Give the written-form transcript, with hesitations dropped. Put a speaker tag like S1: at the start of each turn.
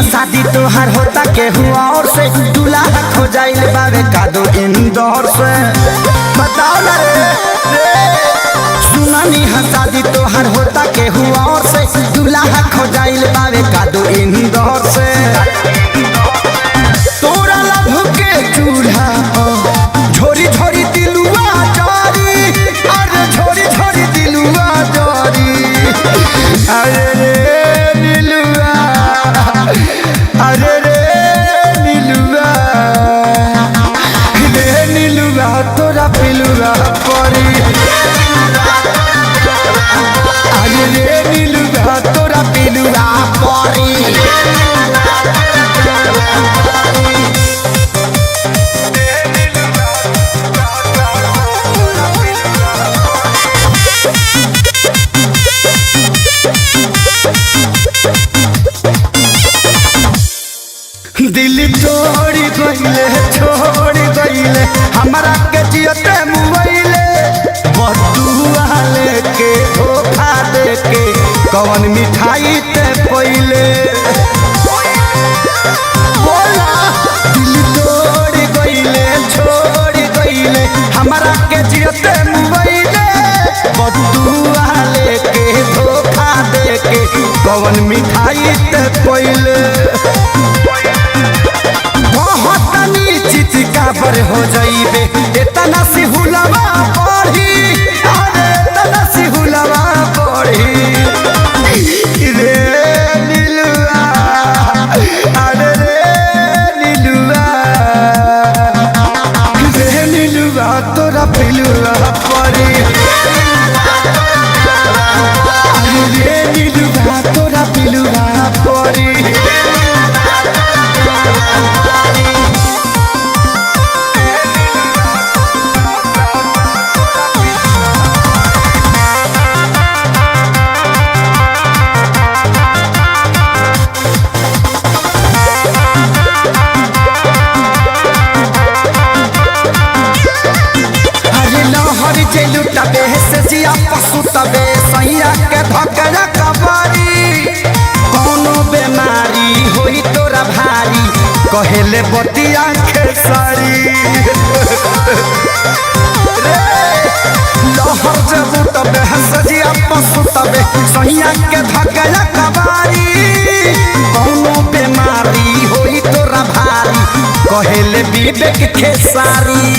S1: शादी तोहर होता के हुआ और से दूल्हा खो जाइल बावे कादो इंदौर से बताओ ना रे सुनानी शादी तोहर होता के हुआ और से दूल्हा खो जाइल बावे कादो इंदौर से तोरा लभ के चूल्हा झोरी झोरी दिलुआ जारी अरे झोरी झोरी दिलुआ जारी अरे रे नीलुआ अरे रे नीलुआ तोरा पिलुआ परी अरे रे नीलुआ तोरा पिलुआ परी दिल छोड़ी गईले हमारा के जियते मुइले बदुआ लेके धोखा देके कौन मिठाई ते पहिले बोला दिल छोड़ गईले हमारा के जियते मुइले बदुआ लेके धोखा देके कौन मिठाई ते पहिले काबर हो जाइबे इतना सी हुलवा पढ़ी अरे इतना सी हुलवा पढ़ी रे नीलुआ अरे रे नीलुआ तोरा पिलुआ पढ़ी अरे रे नीलुआ तोरा पिलुआ पढ़ी लुटबे से जिया पशु तबे सैया के धकरा कबारी कोनो बेमारी होई तोरा भारी कहेले बतिया खेसारी लहर जब तबे से जिया पशु तबे सैया के धकरा कबारी कोनो बेमारी होई तोरा भारी कहेले विवेक खेसारी